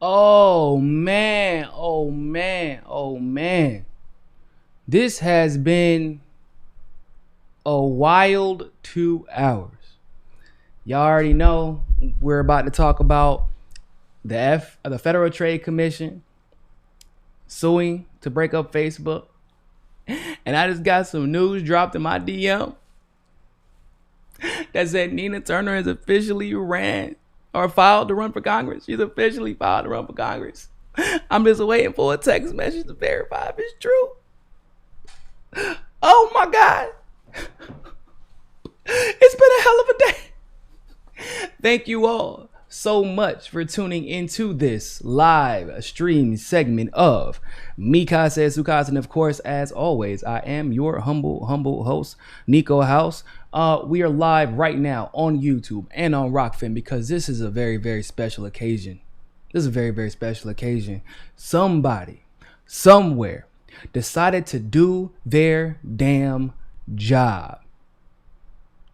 Oh man, oh man, oh man. This has been a wild 2 hours. Y'all already know we're about to talk about the Federal Trade Commission suing to break up Facebook. And I just got some news dropped in my DM that said Nina Turner has officially ran or filed to run for Congress. She's officially filed to run for Congress. I'm just waiting for a text message to verify if it's true. Oh my God. It's been a hell of a day. Thank you all so much for tuning into this live stream segment of Mika Says Sukas. And of course, as always, I am your humble host, Niko House. We are live right now on YouTube and on Rockfin because this is a very, very special occasion. This is a very, very special occasion. Somebody, somewhere, decided to do their damn job.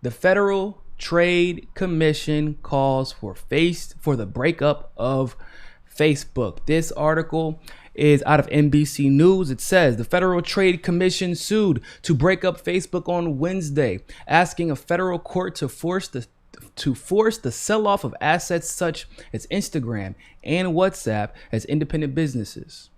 The Federal Trade Commission calls for the breakup of Facebook. This article is out of NBC News. It says the Federal Trade Commission sued to break up Facebook on Wednesday, asking a federal court to force the sell-off of assets such as Instagram and WhatsApp as independent businesses.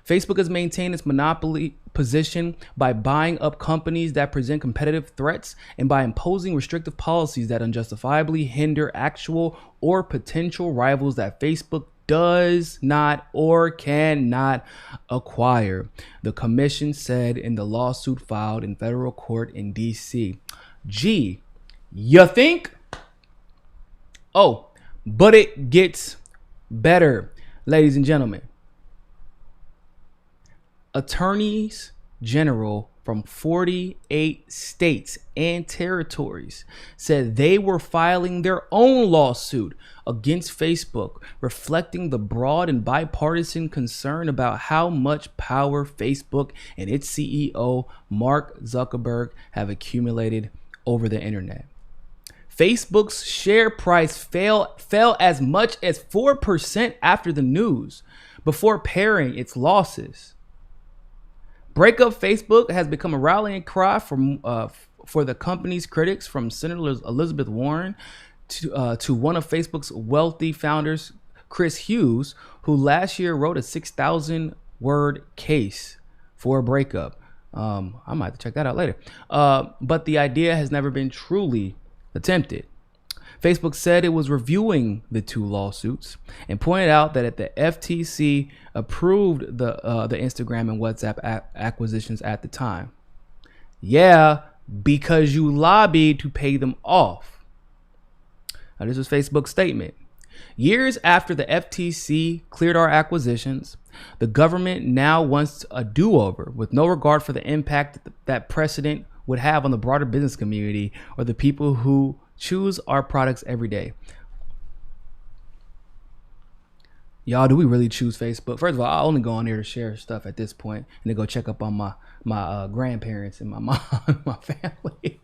Facebook has maintained its monopoly position by buying up companies that present competitive threats and by imposing restrictive policies that unjustifiably hinder actual or potential rivals that Facebook does not or cannot acquire, the commission said in the lawsuit filed in federal court in D.C. Gee, you think? Oh, but it gets better, ladies and gentlemen. Attorneys general from 48 states and territories said they were filing their own lawsuit against Facebook, reflecting the broad and bipartisan concern about how much power Facebook and its CEO, Mark Zuckerberg, have accumulated over the internet. Facebook's share price fell as much as 4% after the news, before paring its losses. Break up Facebook has become a rallying cry for the company's critics, from Senator Elizabeth Warren to one of Facebook's wealthy founders, Chris Hughes, who last year wrote a 6,000-word case for a breakup. I might have to check that out later. But the idea has never been truly attempted. Facebook said it was reviewing the two lawsuits and pointed out that the FTC approved the Instagram and WhatsApp acquisitions at the time. Yeah, because you lobbied to pay them off. Now, this was Facebook's statement. Years after the FTC cleared our acquisitions, the government now wants a do-over with no regard for the impact that precedent would have on the broader business community or the people who choose our products every day. Y'all, do we really choose Facebook? First of all, I only go on there to share stuff at this point and to go check up on my grandparents and my mom and my family.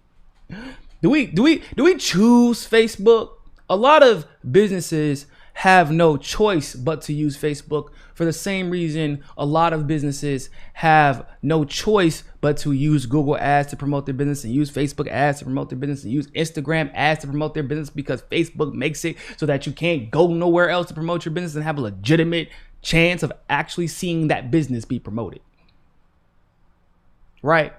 Do we choose Facebook? A lot of businesses have no choice but to use Facebook, for the same reason a lot of businesses have no choice but to use Google ads to promote their business and use Facebook ads to promote their business and use Instagram ads to promote their business, because Facebook makes it so that you can't go nowhere else to promote your business and have a legitimate chance of actually seeing that business be promoted. Right?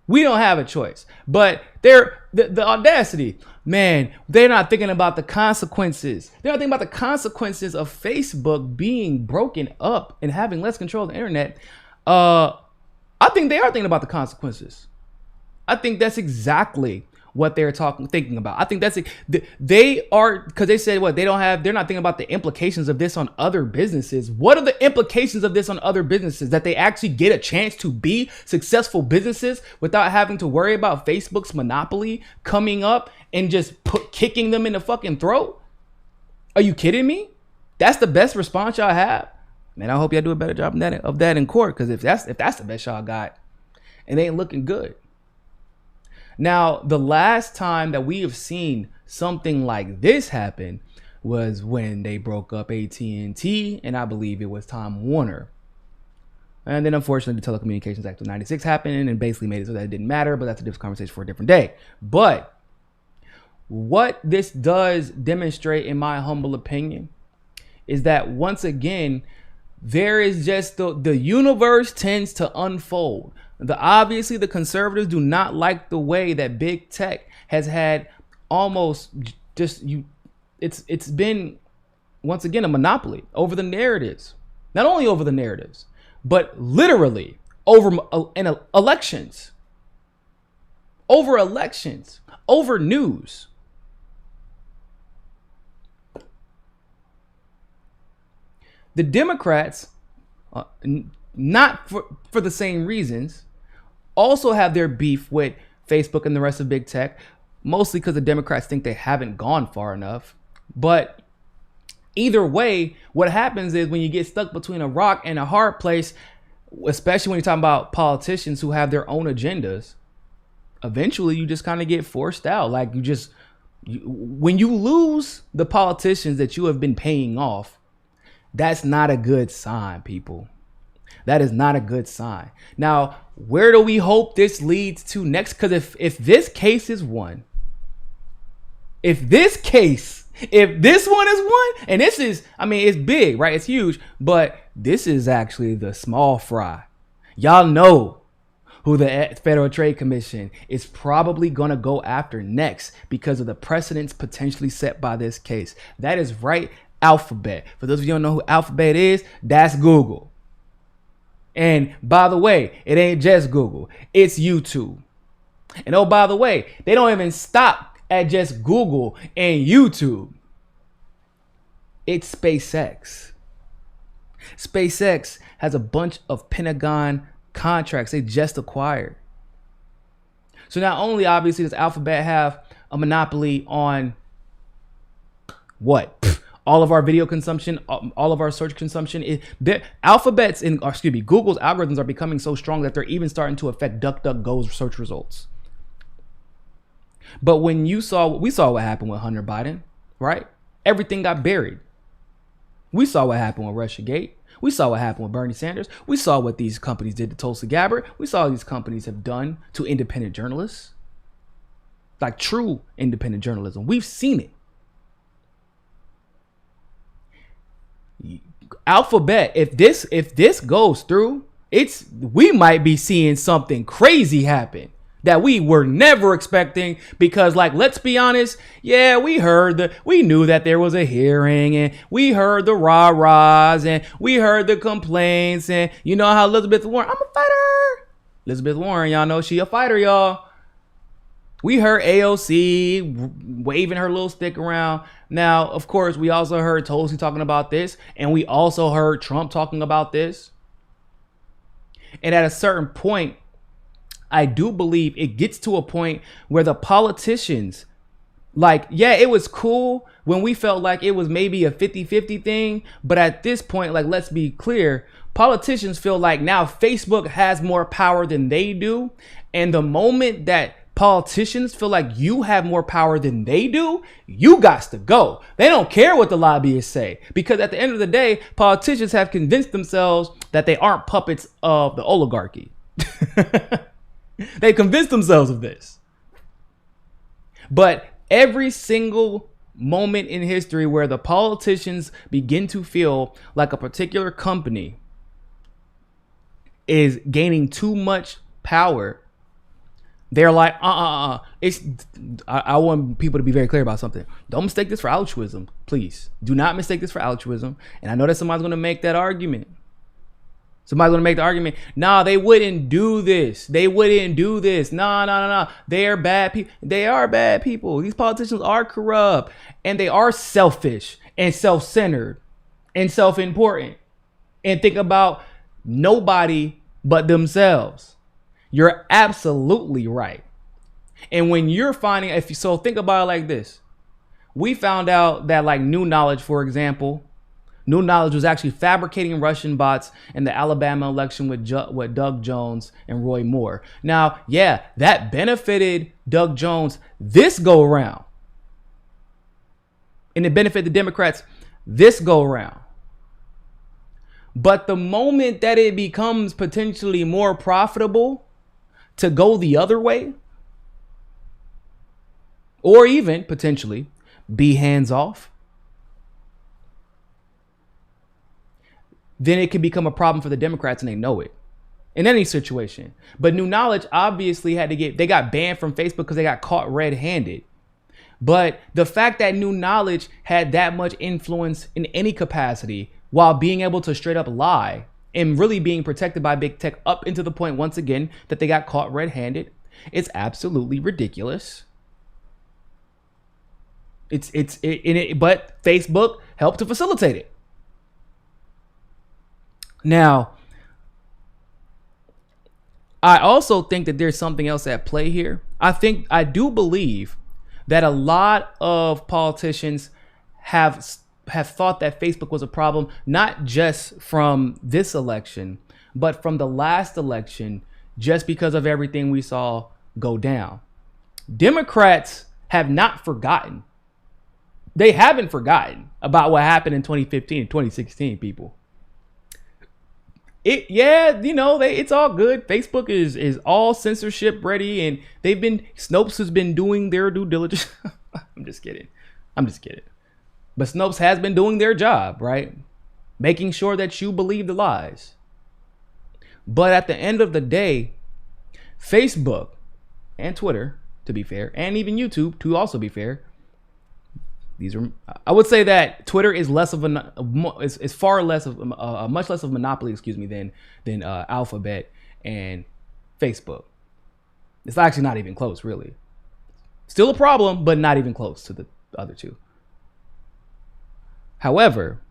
We don't have a choice, but the audacity, man, they're not thinking about the consequences. They're not thinking about the consequences of Facebook being broken up and having less control of the internet. I think they are thinking about the consequences. I think that's exactly what they're thinking about. I think that's they are, because they said they're not thinking about the implications of this on other businesses. What are the implications of this on other businesses? That they actually get a chance to be successful businesses without having to worry about Facebook's monopoly coming up and just kicking them in the fucking throat? Are you kidding me? That's the best response y'all have? Man, I hope y'all do a better job of that in court, because if that's the best y'all got, it ain't looking good. Now, the last time that we have seen something like this happen, was when they broke up AT&T, and I believe it was Time Warner. And then unfortunately the Telecommunications Act of 96 happened and basically made it so that it didn't matter, but that's a different conversation for a different day. But what this does demonstrate, in my humble opinion, is that once again, there is just the universe tends to unfold. Obviously the conservatives do not like the way that big tech has had almost just it's been once again a monopoly over the narratives. Not only over the narratives, but literally over elections, over news. The Democrats, not for the same reasons, also have their beef with Facebook and the rest of big tech, mostly because the Democrats think they haven't gone far enough. But either way, what happens is when you get stuck between a rock and a hard place, especially when you're talking about politicians who have their own agendas, eventually you just kind of get forced out. Like when you lose the politicians that you have been paying off, that's not a good sign, people. That is not a good sign. Now, where do we hope this leads to next? Because if this case is won, if this one is won, and this is, I mean, it's big, right? It's huge, but this is actually the small fry. Y'all know who the Federal Trade Commission is probably going to go after next because of the precedents potentially set by this case. That is right. Alphabet. For those of you who don't know who Alphabet is, that's Google. And by the way, it ain't just Google, it's YouTube. And oh, by the way, they don't even stop at just Google and YouTube. It's SpaceX. SpaceX has a bunch of Pentagon contracts they just acquired. So not only obviously does Alphabet have a monopoly on what? All of our video consumption, all of our search consumption. Google's algorithms are becoming so strong that they're even starting to affect DuckDuckGo's search results. But when we saw what happened with Hunter Biden, right? Everything got buried. We saw what happened with Russiagate. We saw what happened with Bernie Sanders. We saw what these companies did to Tulsi Gabbard. We saw what these companies have done to independent journalists, like true independent journalism. We've seen it. Alphabet, if this goes through, we might be seeing something crazy happen that we were never expecting, because, like, let's be honest, yeah, we knew that there was a hearing, and we heard the rah-rahs, and we heard the complaints, and you know how Elizabeth Warren, I'm a fighter. Elizabeth Warren, y'all know she a fighter, y'all. We heard AOC waving her little stick around. Now, of course, we also heard Tulsi talking about this, and we also heard Trump talking about this. And at a certain point, I do believe it gets to a point where the politicians, like, yeah, it was cool when we felt like it was maybe a 50-50 thing. But at this point, like, let's be clear, politicians feel like now Facebook has more power than they do. And the moment that politicians feel like you have more power than they do, you got to go. They don't care what the lobbyists say, because at the end of the day, politicians have convinced themselves that they aren't puppets of the oligarchy. They convinced themselves of this. But every single moment in history where the politicians begin to feel like a particular company is gaining too much power, they're like, I want people to be very clear about something. Don't mistake this for altruism, please. Do not mistake this for altruism. And I know that somebody's going to make that argument. Somebody's going to make the argument, nah, they wouldn't do this. They wouldn't do this. Nah. They are bad people. They are bad people. These politicians are corrupt, and they are selfish and self-centered and self-important and think about nobody but themselves. You're absolutely right. And when you're finding, think about it like this. We found out that, like, New Knowledge, for example, New Knowledge was actually fabricating Russian bots in the Alabama election with Doug Jones and Roy Moore. Now, yeah, that benefited Doug Jones this go around. and it benefit the Democrats this go around. But the moment that it becomes potentially more profitable to go the other way, or even potentially be hands off, then it could become a problem for the Democrats, and they know it in any situation. But New Knowledge obviously they got banned from Facebook because they got caught red-handed. But the fact that New Knowledge had that much influence in any capacity while being able to straight up lie and really being protected by big tech up into the point, once again, that they got caught red-handed, it's absolutely ridiculous. But Facebook helped to facilitate it. Now, I also think that there's something else at play here. I do believe that a lot of politicians have thought that Facebook was a problem, not just from this election, but from the last election, just because of everything we saw go down. Democrats have not forgotten. They haven't forgotten about what happened in 2015 and 2016, people. It's all good. Facebook is all censorship ready, and Snopes has been doing their due diligence. I'm just kidding. But Snopes has been doing their job, right? Making sure that you believe the lies. But at the end of the day, Facebook and Twitter, to be fair, and even YouTube, to also be fair, I would say that Twitter is much less of a monopoly, than Alphabet and Facebook. It's actually not even close, really. Still a problem, but not even close to the other two. However,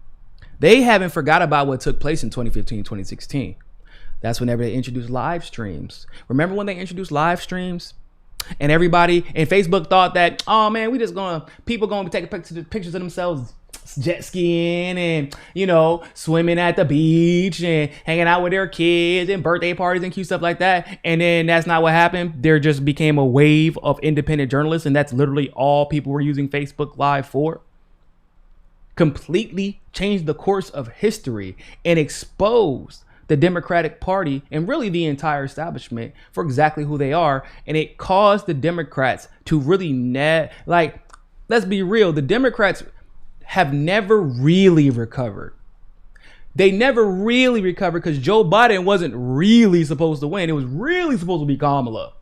they haven't forgot about what took place in 2015, 2016. That's whenever they introduced live streams. Remember when they introduced live streams? And everybody in Facebook thought that, oh man, people gonna be taking pictures of themselves jet skiing and, swimming at the beach and hanging out with their kids and birthday parties and cute stuff like that. And then that's not what happened. There just became a wave of independent journalists, and that's literally all people were using Facebook Live for. Completely changed the course of history and exposed the Democratic Party and really the entire establishment for exactly who they are. And it caused the Democrats to really let's be real. The Democrats have never really recovered. They never really recovered because Joe Biden wasn't really supposed to win. It was really supposed to be Kamala.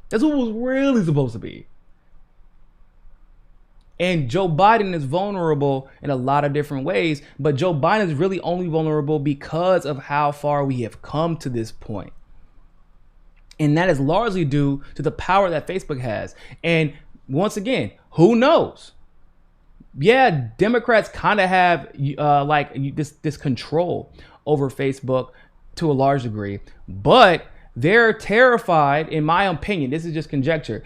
That's what it was really supposed to be. And Joe Biden is vulnerable in a lot of different ways, but Joe Biden is really only vulnerable because of how far we have come to this point. And that is largely due to the power that Facebook has. And once again, who knows? Yeah, Democrats kind of have this control over Facebook to a large degree, but they're terrified, in my opinion, this is just conjecture,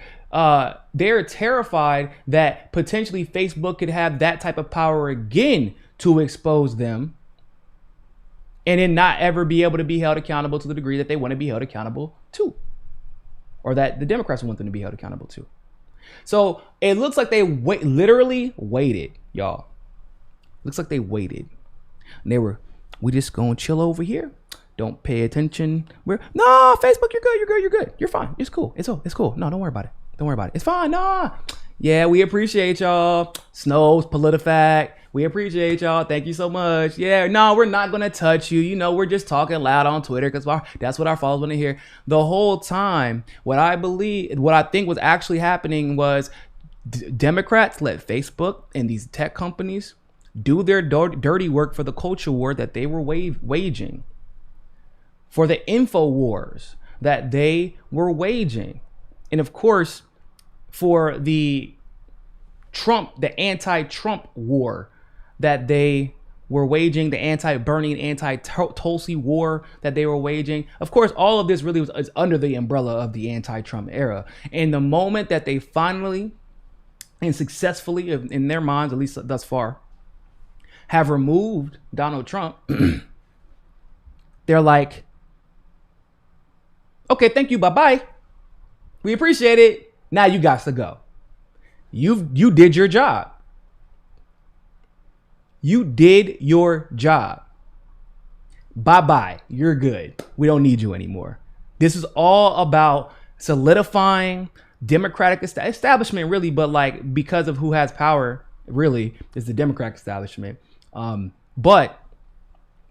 they're terrified that potentially Facebook could have that type of power again to expose them and then not ever be able to be held accountable to the degree that they want to be held accountable to, or that the Democrats want them to be held accountable to. So it looks like they literally waited, y'all. Looks like they waited. And we just gonna chill over here. Don't pay attention. No, Facebook, you're good. You're fine. It's cool. It's cool. No, don't worry about it. It's fine. Nah. Yeah, we appreciate y'all. Snows, PolitiFact. We appreciate y'all. Thank you so much. Yeah, no, we're not going to touch you. We're just talking loud on Twitter because that's what our followers want to hear. The whole time, what I think was actually happening was Democrats let Facebook and these tech companies do their dirty work for the culture war that they were waging, for the info wars that they were waging. And of course, for the anti-Trump war that they were waging, the anti-Bernie and anti-Tulsi war that they were waging. Of course, all of this really is under the umbrella of the anti-Trump era. And the moment that they finally and successfully, in their minds, at least thus far, have removed Donald Trump, they're like, okay, thank you, bye-bye. We appreciate it. Now you got to go. You did your job. You did your job. Bye-bye. You're good. We don't need you anymore. This is all about solidifying Democratic establishment, really, but like because of who has power, really, is the Democratic establishment. But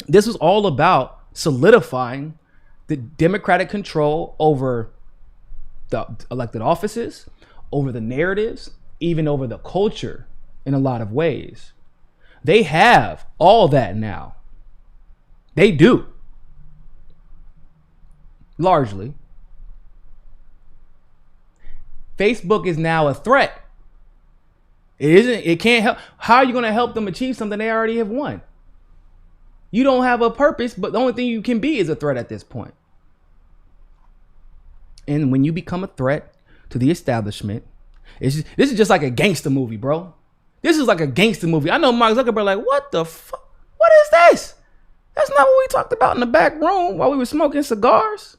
this was all about solidifying the Democratic control over the elected offices, over the narratives, even over the culture in a lot of ways. They have all that now. They do. Largely. Facebook is now a threat. It can't help. How are you going to help them achieve something they already have won? You don't have a purpose, but the only thing you can be is a threat at this point. And when you become a threat to the establishment, this is just like a gangster movie, bro. This is like a gangster movie. I know Mark Zuckerberg like, what the fuck? What is this? That's not what we talked about in the back room while we were smoking cigars.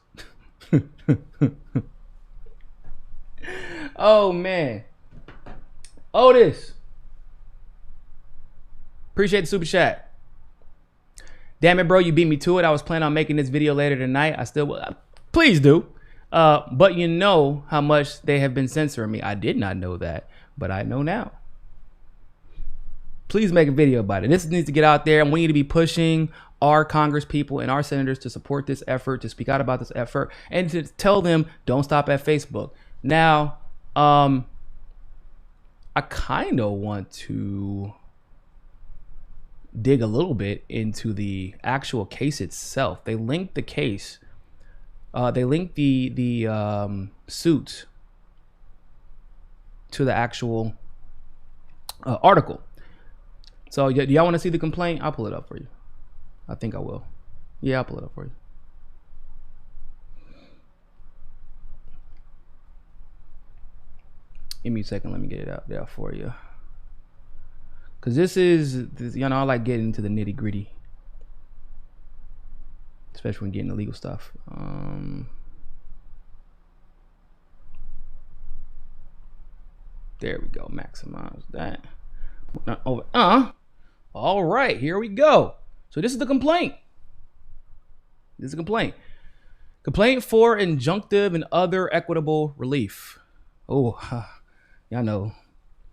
Oh, man. Otis. Appreciate the super chat. Damn it, bro. You beat me to it. I was planning on making this video later tonight. I still will. Please do. But you know how much they have been censoring me. I did not know that, but I know now. Please make a video about it. This needs to get out there, and we need to be pushing our Congress people and our senators to support this effort, to speak out about this effort, and to tell them don't stop at Facebook. Now, I kind of want to dig a little bit into the actual case itself. They linked the case. They linked the suit to the actual article. So do y'all want to see the complaint? I'll pull it up for you. I think I will. Yeah, I'll pull it up for you. Give me a second. Let me get it out there for you. Because this, you know, I like getting into the nitty gritty. Especially when getting the legal stuff. There we go. Maximize that. All right. Here we go. So this is the complaint. This is a complaint. Complaint for injunctive and other equitable relief. Oh, y'all know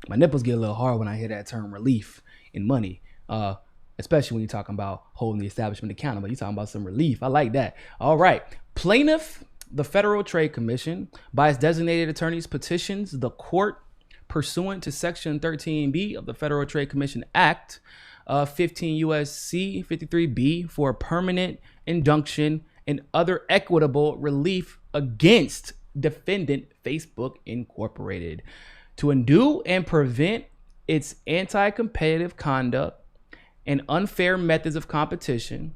my nipples get a little hard when I hear that term relief in money. Especially when you're talking about holding the establishment accountable. You're talking about some relief. I like that. All right. Plaintiff, the Federal Trade Commission, by its designated attorneys, petitions the court pursuant to Section 13B of the Federal Trade Commission Act, 15 U.S.C. 53B, for a permanent injunction and other equitable relief against defendant Facebook Incorporated to undo and prevent its anti-competitive conduct and unfair methods of competition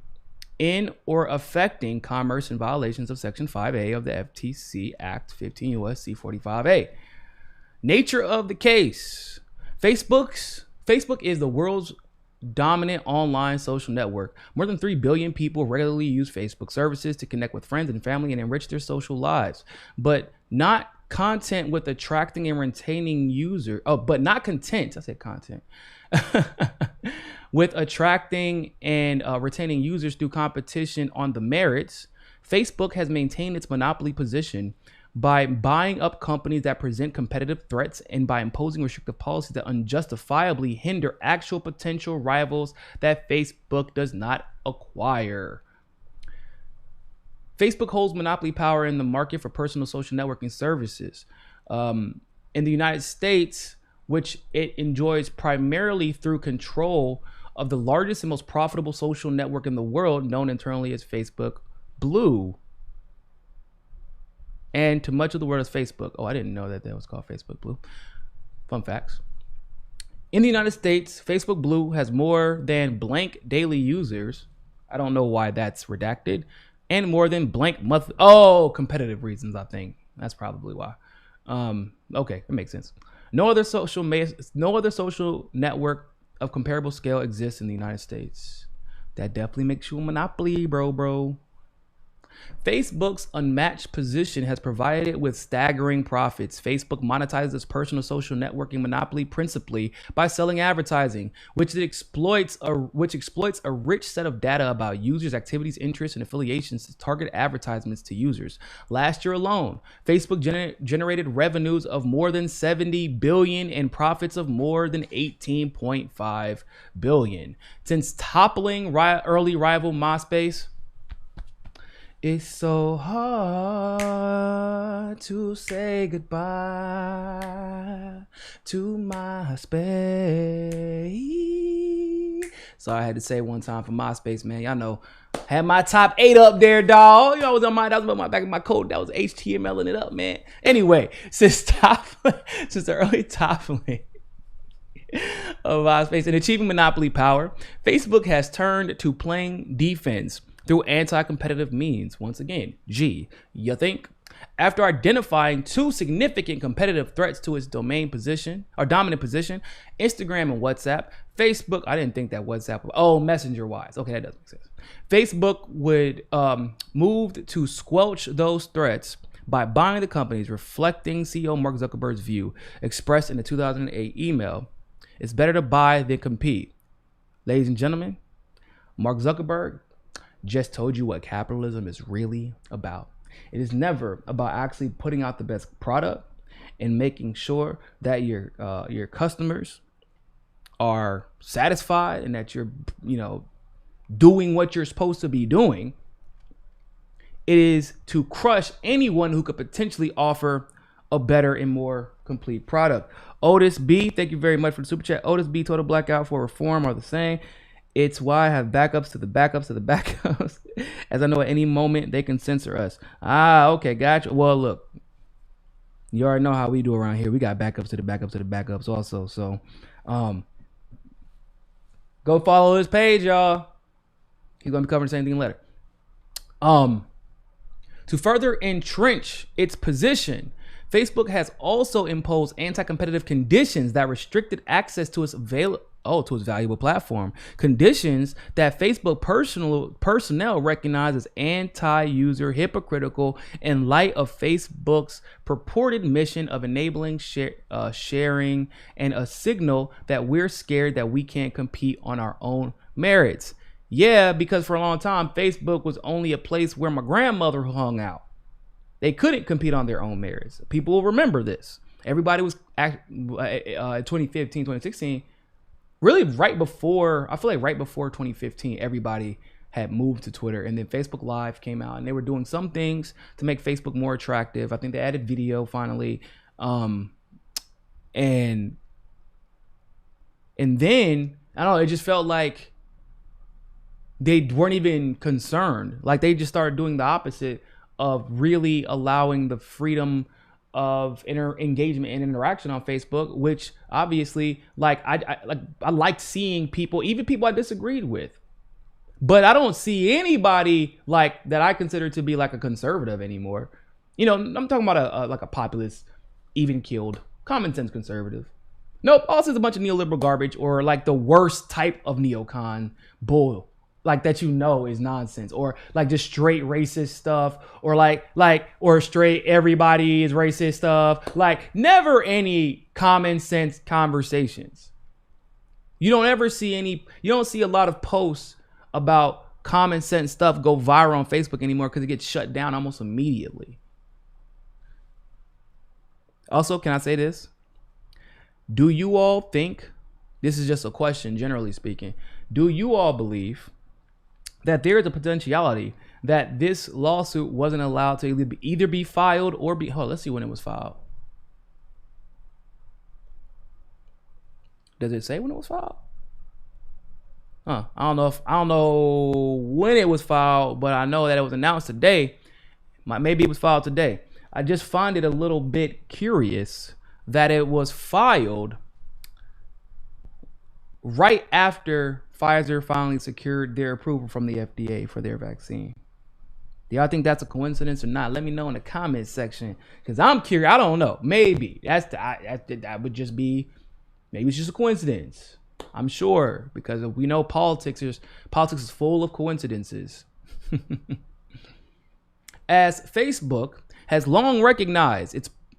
in or affecting commerce in violations of Section 5A of the FTC Act 15 U.S.C. 45A. Nature of the case. Facebook is the world's dominant online social network. More than 3 billion people regularly use Facebook services to connect with friends and family and enrich their social lives, but not content with attracting and retaining users. Oh, but not content. I said content. With attracting and retaining users through competition on the merits, Facebook has maintained its monopoly position by buying up companies that present competitive threats and by imposing restrictive policies that unjustifiably hinder actual potential rivals that Facebook does not acquire. Facebook holds monopoly power in the market for personal social networking services. In the United States, which it enjoys primarily through control of the largest and most profitable social network in the world, known internally as Facebook Blue, and to much of the world as Facebook. Oh, I didn't know that was called Facebook Blue. Fun facts. In the United States, Facebook Blue has more than blank daily users. I don't know why that's redacted. And more than blank month. Oh, competitive reasons, I think. That's probably why. Okay, that makes sense. No other social network of comparable scale exists in the United States. That definitely makes you a monopoly, bro. Facebook's unmatched position has provided it with staggering profits. Facebook monetizes its personal social networking monopoly principally by selling advertising, which exploits a rich set of data about users' activities, interests, and affiliations to target advertisements to users. Last year alone, Facebook generated revenues of more than $70 billion and profits of more than $18.5 billion. Since toppling early rival MySpace, it's so hard to say goodbye to MySpace. So I had to say one time for MySpace, man. Y'all know, had my top 8 up there, dog. You know, that was my back of my code. That was HTMLing it up, man. Anyway, since the early toppling of MySpace and achieving monopoly power, Facebook has turned to playing defense through anti-competitive means. Once again, you think? After identifying 2 significant competitive threats to its dominant position, Instagram and WhatsApp, Facebook, I didn't think that WhatsApp, messenger-wise. Okay, that does make sense. Facebook would move to squelch those threats by buying the companies, reflecting CEO Mark Zuckerberg's view expressed in the 2008 email. It's better to buy than compete. Ladies and gentlemen, Mark Zuckerberg just told you what capitalism is really about. It is never about actually putting out the best product and making sure that your customers are satisfied and that you're, doing what you're supposed to be doing. It is to crush anyone who could potentially offer a better and more complete product. Otis B, thank you very much for the super chat. Otis B, total blackout for reform are the same. It's why I have backups to the backups to the backups, as I know at any moment they can censor us. Okay, gotcha. Well, look, you already know how we do around here. We got backups to the backups to the backups also. So, go follow his page, y'all. He's gonna be covering the same thing later. To further entrench its position, Facebook has also imposed anti-competitive conditions that restricted access to its valuable platform. Conditions that Facebook personnel recognize as anti-user, hypocritical, in light of Facebook's purported mission of enabling sharing and a signal that we're scared that we can't compete on our own merits. Yeah, because for a long time, Facebook was only a place where my grandmother hung out. They couldn't compete on their own merits. People will remember this. Everybody was 2015, 2016, really right before 2015, everybody had moved to Twitter, and then Facebook Live came out, and they were doing some things to make Facebook more attractive. I think they added video finally. And then, I don't know, it just felt like they weren't even concerned. Like they just started doing the opposite of really allowing the freedom of engagement and interaction on Facebook, which obviously, I liked seeing people, even people I disagreed with, but I don't see anybody like that I consider to be like a conservative anymore. I'm talking about a populist, even keeled, common sense conservative. Nope, also it's a bunch of neoliberal garbage or like the worst type of neocon bull. Like that is nonsense, or like just straight racist stuff, or or straight everybody is racist stuff. Like never any common sense conversations. You don't see a lot of posts about common sense stuff go viral on Facebook anymore because it gets shut down almost immediately. Also, can I say this? Do you all think, this is just a question generally speaking, do you all believe that there is a potentiality that this lawsuit wasn't allowed to either be filed or be... let's see when it was filed. Does it say when it was filed? I don't know when it was filed, but I know that it was announced today. Maybe it was filed today. I just find it a little bit curious that it was filed right after Pfizer finally secured their approval from the FDA for their vaccine. Do y'all think that's a coincidence or not? Let me know in the comments section, because I'm curious. I don't know. Maybe that would just be, maybe it's just a coincidence. I'm sure, because we know politics is full of coincidences. as Facebook has long recognized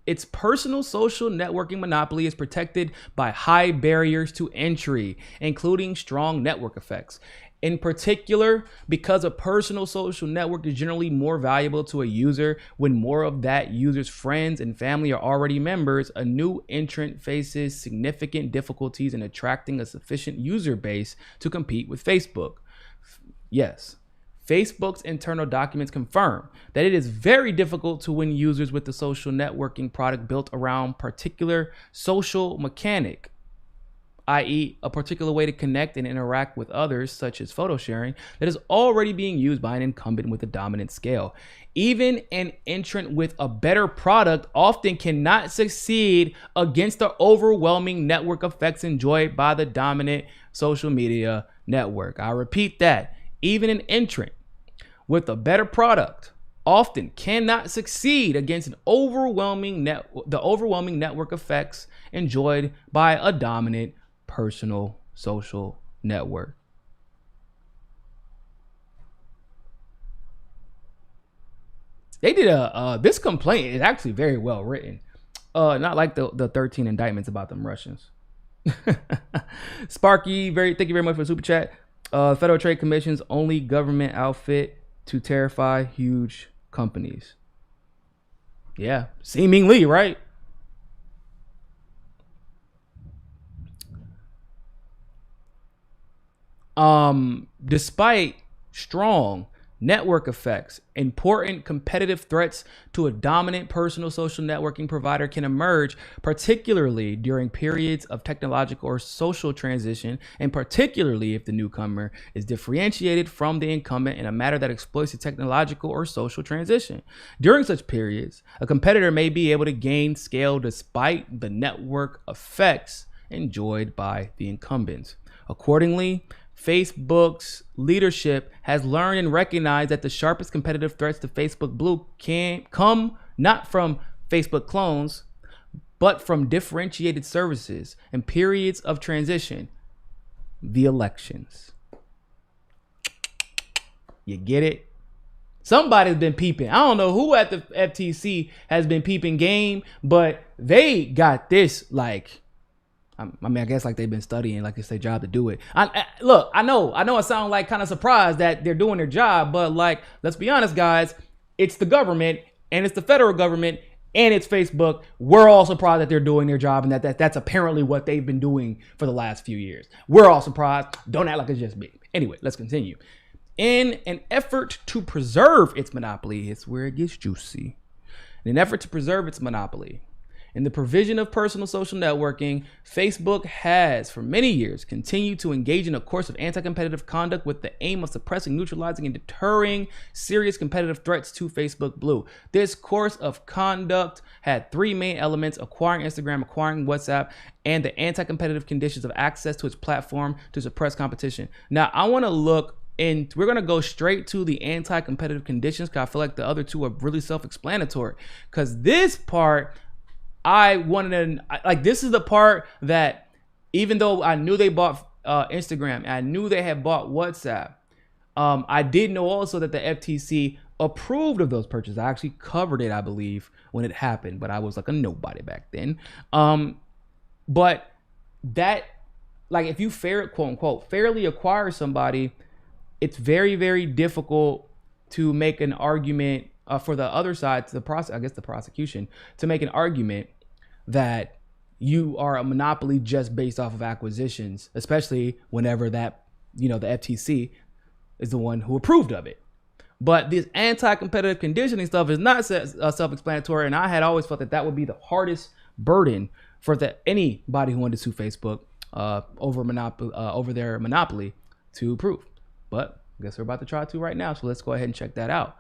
its personal social networking monopoly is protected by high barriers to entry, including strong network effects. In particular, because a personal social network is generally more valuable to a user when more of that user's friends and family are already members, a new entrant faces significant difficulties in attracting a sufficient user base to compete with Facebook. Yes, Facebook's internal documents confirm that it is very difficult to win users with the social networking product built around particular social mechanic, i.e., a particular way to connect and interact with others, such as photo sharing, that is already being used by an incumbent with a dominant scale. Even an entrant with a better product often cannot succeed against the overwhelming network effects enjoyed by the dominant social media network. I repeat that. Even an entrant with a better product often cannot succeed against the overwhelming network effects enjoyed by a dominant personal social network. They did this complaint is actually very well written. Not like the 13 indictments about them Russians. Sparky, thank you very much for the super chat. Federal Trade Commission's only government outfit to terrify huge companies. Yeah, seemingly, right? Despite strong network effects, important competitive threats to a dominant personal social networking provider can emerge, particularly during periods of technological or social transition, and particularly if the newcomer is differentiated from the incumbent in a manner that exploits the technological or social transition. During such periods, a competitor may be able to gain scale despite the network effects enjoyed by the incumbents. Accordingly, Facebook's leadership has learned and recognized that the sharpest competitive threats to Facebook Blue can come not from Facebook clones, but from differentiated services and periods of transition, the elections. You get it? Somebody's been peeping. I don't know who at the FTC has been peeping game, but they got this like... I mean, I guess like they've been studying, like it's their job to do it. Look, I know I sound like kind of surprised that they're doing their job, but like, let's be honest, guys, it's the government and it's the federal government and it's Facebook. We're all surprised that they're doing their job and that's apparently what they've been doing for the last few years. We're all surprised. Don't act like it's just me. Anyway, let's continue. In an effort to preserve its monopoly, it's where it gets juicy. In an effort to preserve its monopoly, in the provision of personal social networking, Facebook has, for many years, continued to engage in a course of anti-competitive conduct with the aim of suppressing, neutralizing, and deterring serious competitive threats to Facebook Blue. This course of conduct had three main elements: acquiring Instagram, acquiring WhatsApp, and the anti-competitive conditions of access to its platform to suppress competition. Now, I want to look and we're going to go straight to the anti-competitive conditions because I feel like the other two are really self-explanatory. Because this part... this is the part that even though I knew they bought Instagram, and I knew they had bought WhatsApp, I did know also that the FTC approved of those purchases. I actually covered it, I believe, when it happened, but I was like a nobody back then. But that, like, if you quote unquote, fairly acquire somebody, it's very, very difficult to make an argument for the other side, to the prosecution, to make an argument that you are a monopoly just based off of acquisitions, especially whenever that, the FTC is the one who approved of it. But this anti-competitive conditioning stuff is not self-explanatory, and I had always felt that would be the hardest burden for anybody who wanted to sue Facebook over their monopoly to prove. But I guess we're about to try to right now, so let's go ahead and check that out.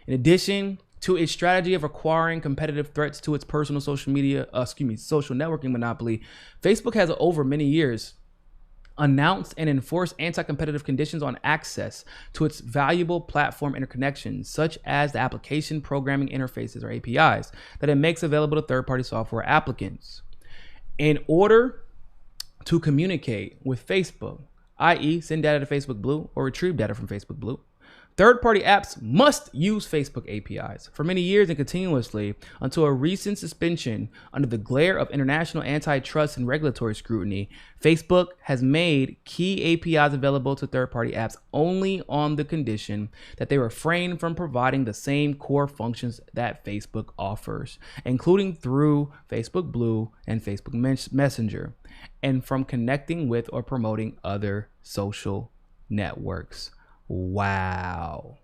In addition to its strategy of acquiring competitive threats to its personal social networking monopoly, Facebook has over many years announced and enforced anti-competitive conditions on access to its valuable platform interconnections, such as the application programming interfaces or APIs that it makes available to third-party software applicants. In order to communicate with Facebook, i.e. send data to Facebook Blue or retrieve data from Facebook Blue, Third-party apps must use Facebook APIs for many years and continuously until a recent suspension under the glare of international antitrust and regulatory scrutiny. Facebook has made key APIs available to third-party apps only on the condition that they refrain from providing the same core functions that Facebook offers, including through Facebook Blue and Facebook Messenger, and from connecting with or promoting other social networks. Wow.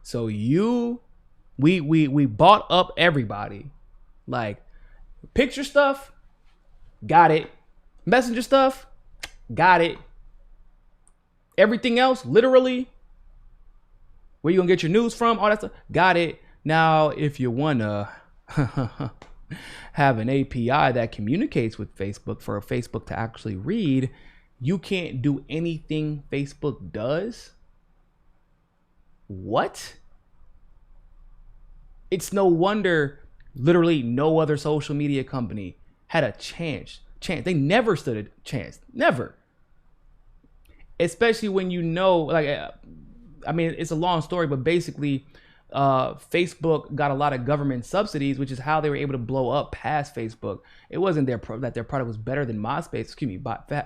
So we bought up everybody. Like, picture stuff, got it. Messenger stuff, got it. Everything else, literally, where you gonna get your news from, all that stuff, got it. Now, if you wanna have an API that communicates with Facebook for Facebook to actually read, you can't do anything Facebook does. What? It's no wonder literally no other social media company had a chance. They never stood a chance. Never. Especially when you know, like, I mean, it's a long story, but basically, Facebook got a lot of government subsidies, which is how they were able to blow up past Facebook. It wasn't that their product was better than MySpace,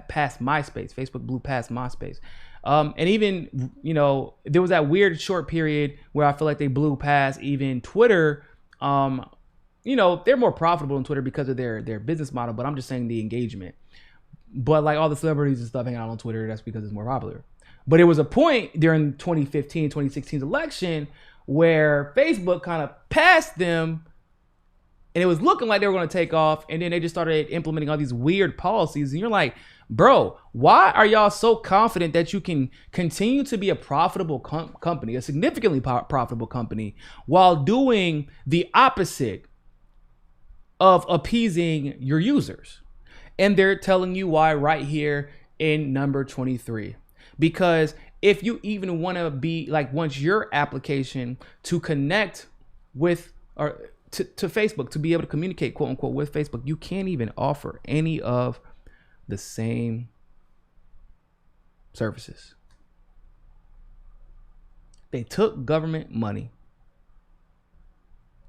past MySpace. Facebook blew past MySpace. And even, there was that weird short period where I feel like they blew past even Twitter. They're more profitable on Twitter because of their business model, but I'm just saying the engagement. But like all the celebrities and stuff hanging out on Twitter, that's because it's more popular. But it was a point during 2015, 2016's election where Facebook kind of passed them, and it was looking like they were going to take off, and then they just started implementing all these weird policies, and you're like, bro, why are y'all so confident that you can continue to be a profitable company, a significantly profitable company, while doing the opposite of appeasing your users? And they're telling you why right here in number 23. Because if you even want to be like, once your application to connect with or to Facebook, to be able to communicate, quote unquote, with Facebook, you can't even offer any of the same services. They took government money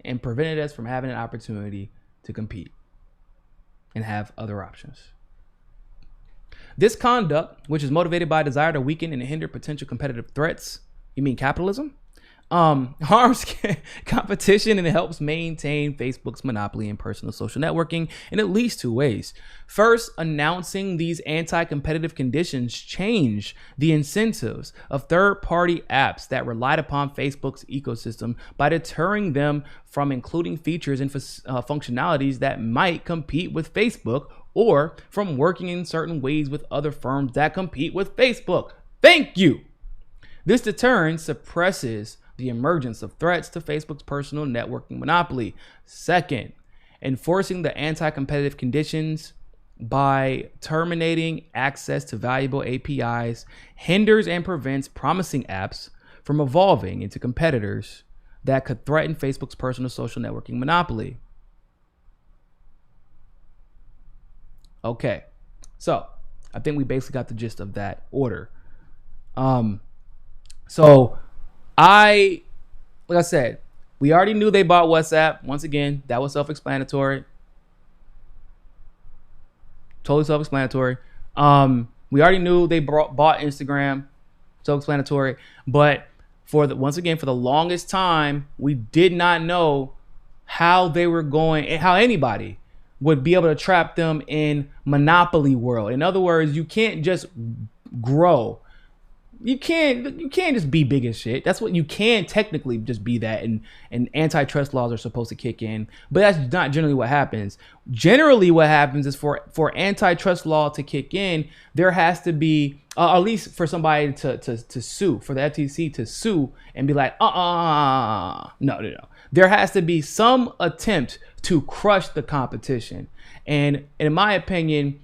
and prevented us from having an opportunity to compete and have other options. This conduct, which is motivated by a desire to weaken and hinder potential competitive threats, you mean capitalism, harms competition and it helps maintain Facebook's monopoly in personal social networking in at least two ways. First, announcing these anti-competitive conditions change the incentives of third-party apps that relied upon Facebook's ecosystem by deterring them from including features and functionalities that might compete with Facebook, or from working in certain ways with other firms that compete with Facebook. Thank you. This deterrence suppresses the emergence of threats to Facebook's personal networking monopoly. Second, enforcing the anti-competitive conditions by terminating access to valuable APIs hinders and prevents promising apps from evolving into competitors that could threaten Facebook's personal social networking monopoly. Okay, so I think we basically got the gist of that order. Like I said, we already knew they bought WhatsApp. Once again, that was self-explanatory. Totally self-explanatory. We already knew they bought Instagram. Self-explanatory. But for the longest time, we did not know how they were going and how anybody would be able to trap them in monopoly world. In other words, you can't just grow. You can't just be big as shit. That's what you can technically just be that, and antitrust laws are supposed to kick in, but that's not generally what happens. Generally what happens is for antitrust law to kick in, there has to be at least for somebody to sue, for the FTC to sue and be like, no. There has to be some attempt to crush the competition. And in my opinion,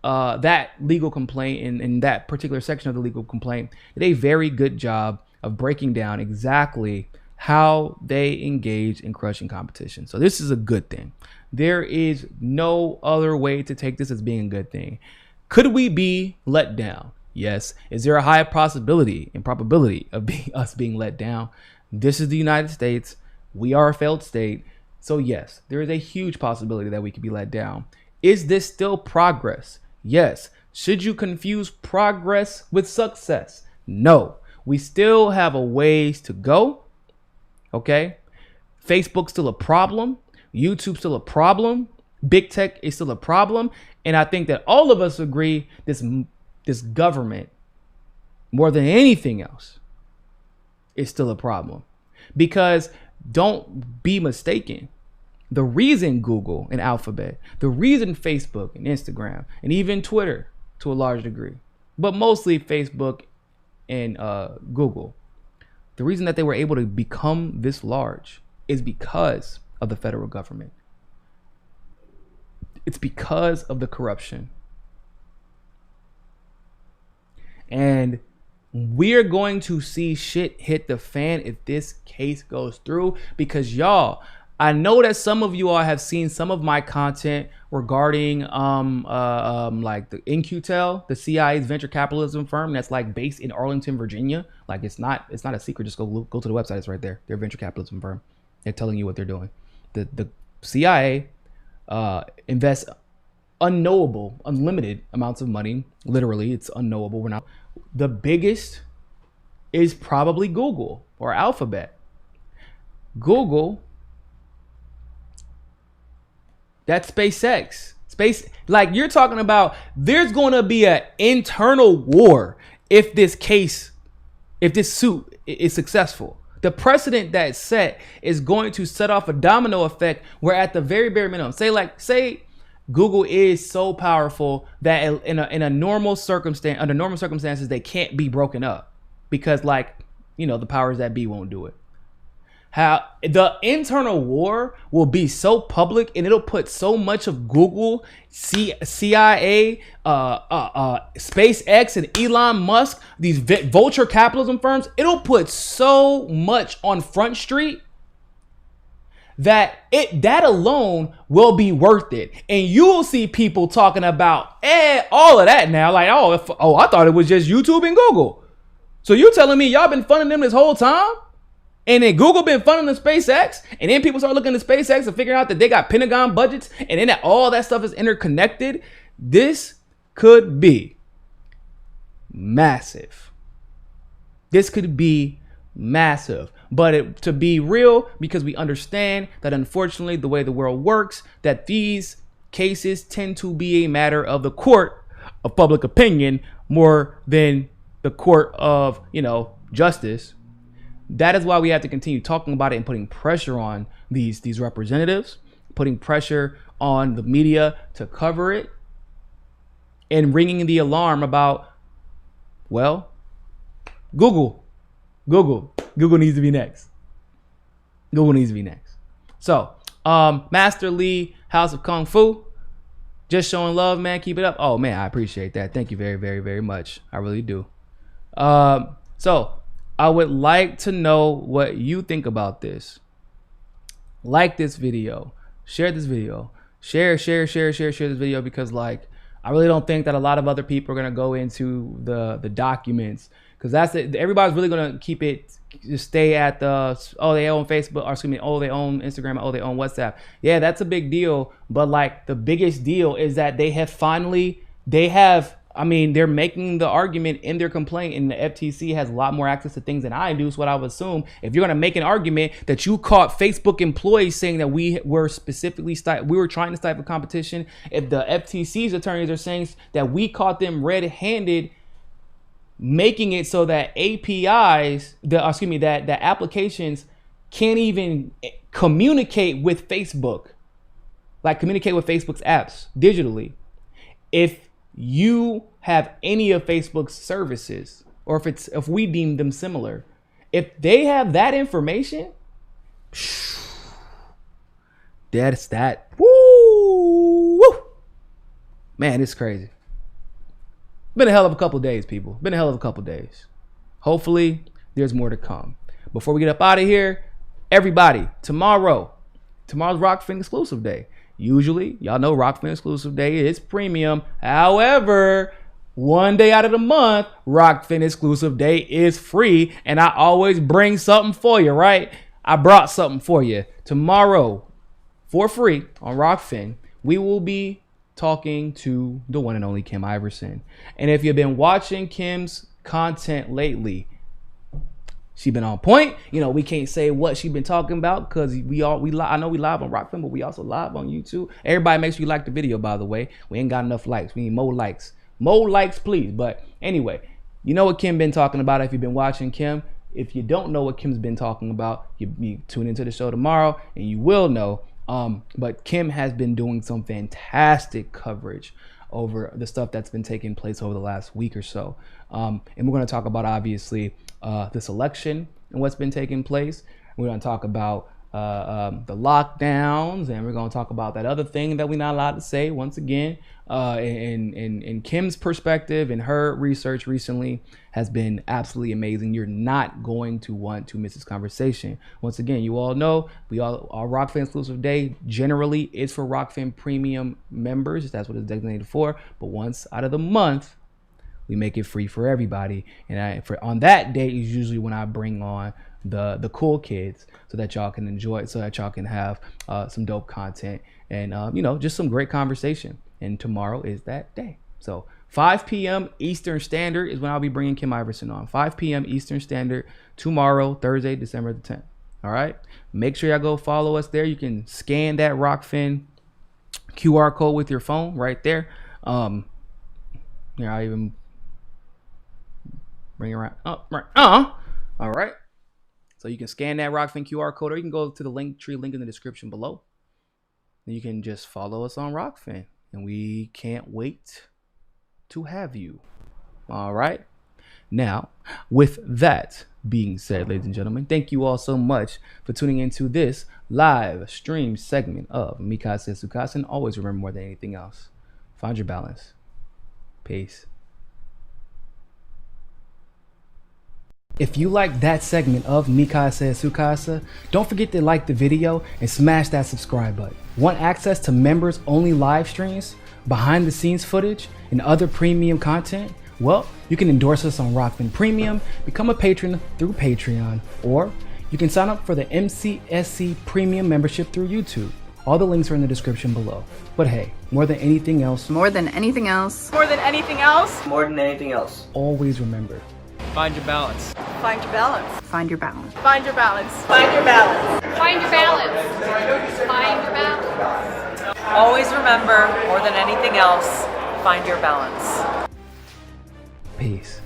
that legal complaint in that particular section of the legal complaint did a very good job of breaking down exactly how they engage in crushing competition. So this is a good thing. There is no other way to take this as being a good thing. Could we be let down? Yes. Is there a high possibility and probability of us being let down? This is the United States. We are a failed state. So yes, there is a huge possibility that we could be let down. Is this still progress? Yes. Should you confuse progress with success? No. We still have a ways to go. Okay. Facebook's still a problem. YouTube's still a problem. Big tech is still a problem. And I think that all of us agree this government, more than anything else, is still a problem. Because don't be mistaken. The reason Google and Alphabet, the reason Facebook and Instagram, and even Twitter to a large degree, but mostly Facebook and Google, the reason that they were able to become this large is because of the federal government. It's because of the corruption. And we're going to see shit hit the fan if this case goes through, because y'all, I know that some of you all have seen some of my content regarding like the In-Q-Tel, the CIA's venture capitalism firm that's like based in Arlington, Virginia. Like it's not a secret. Just go to the website. It's right there. They're a venture capitalism firm. They're telling you what they're doing. The CIA invests unknowable, unlimited amounts of money. Literally, it's unknowable. We're not. The biggest is probably Google or Alphabet. Google. That's SpaceX. Like you're talking about, there's going to be an internal war if this suit is successful. The precedent that's set is going to set off a domino effect where at the very bare minimum, say Google is so powerful that in normal circumstances, they can't be broken up because the powers that be won't do it. How the internal war will be so public and it'll put so much of Google, CIA, SpaceX, and Elon Musk, these vulture capitalism firms, it'll put so much on Front Street that alone will be worth it. And you'll see people talking about all of that now, like, I thought it was just YouTube and Google. So you telling me y'all been funding them this whole time? And then Google been funding the SpaceX, and then people start looking at SpaceX and figuring out that they got Pentagon budgets, and then that all that stuff is interconnected. This could be massive. This could be massive. But to be real, because we understand that unfortunately the way the world works, that these cases tend to be a matter of the court of public opinion more than the court of, justice. That is why we have to continue talking about it and putting pressure on these representatives, putting pressure on the media to cover it, and ringing the alarm about, Google needs to be next. Google needs to be next. So, Master Lee, House of Kung Fu, just showing love, man. Keep it up. Oh man, I appreciate that. Thank you very, very, very much. I really do. So I would like to know what you think about this. Like this video, share this video, share this video, because I really don't think that a lot of other people are going to go into the documents, because that's it. Everybody's really going to keep it, just stay at they own Facebook, or they own Instagram, they own WhatsApp. Yeah, that's a big deal. But the biggest deal is that they're making the argument in their complaint, and the FTC has a lot more access to things than I do. So what I would assume, if you're going to make an argument that you caught Facebook employees saying that we were trying to stifle competition, if the FTC's attorneys are saying that we caught them red-handed, making it so that that applications can't even communicate with Facebook, communicate with Facebook's apps digitally. If you have any of Facebook's services, or if we deem them similar, if they have that information, that's that. Woo! Man, it's crazy. Been a hell of a couple of days, people. Been a hell of a couple of days. Hopefully, there's more to come. Before we get up out of here, everybody, tomorrow's Rockfin exclusive day. Usually, y'all know Rockfin exclusive day is premium. However, one day out of the month, Rockfin exclusive day is free, and I always bring something for you, right? I brought something for you. Tomorrow, for free on Rockfin, we will be talking to the one and only Kim Iverson. And if you've been watching Kim's content lately, she been on point. You know, we can't say what she been talking about because I know we live on Rockfin, but we also live on YouTube. Everybody make sure you like the video, by the way. We ain't got enough likes. We need more likes. More likes, please. But anyway, you know what Kim been talking about if you've been watching Kim. If you don't know what Kim's been talking about, you tune into the show tomorrow and you will know. But Kim has been doing some fantastic coverage over the stuff that's been taking place over the last week or so. And we're going to talk about, obviously, this election and what's been taking place. We're going to talk about the lockdowns, and we're going to talk about that other thing that we're not allowed to say once again. In Kim's perspective and her research recently has been absolutely amazing. You're not going to want to miss this conversation. Once again, you all know our Rockfin exclusive day generally is for Rockfin premium members. That's what it's designated for. But once out of the month, we make it free for everybody. And on that day is usually when I bring on the cool kids so that y'all can enjoy it, so that y'all can have some dope content and just some great conversation. And tomorrow is that day. So 5 p.m. Eastern Standard is when I'll be bringing Kim Iverson on. 5 p.m. Eastern Standard tomorrow, Thursday, December the 10th. All right. Make sure y'all go follow us there. You can scan that Rockfin QR code with your phone right there. I'll even bring it around. All right. So you can scan that Rockfin QR code, or you can go to the link in the description below. And you can just follow us on Rockfin. And we can't wait to have you. All right. Now, with that being said, ladies and gentlemen, thank you all so much for tuning into this live stream segment of Mikasa Sukasa. And always remember, more than anything else, find your balance. Peace. If you like that segment of Mikai Says Sukasa, don't forget to like the video and smash that subscribe button. Want access to members only live streams, behind the scenes footage, and other premium content? Well, you can endorse us on Rockfin Premium, become a patron through Patreon, or you can sign up for the MCSC Premium membership through YouTube. All the links are in the description below. But hey, more than anything else, always remember, find your balance. Find your balance. Find your balance. Find your balance. Find your balance. Find your balance. Find your balance. Always remember, more than anything else, find your balance. peace.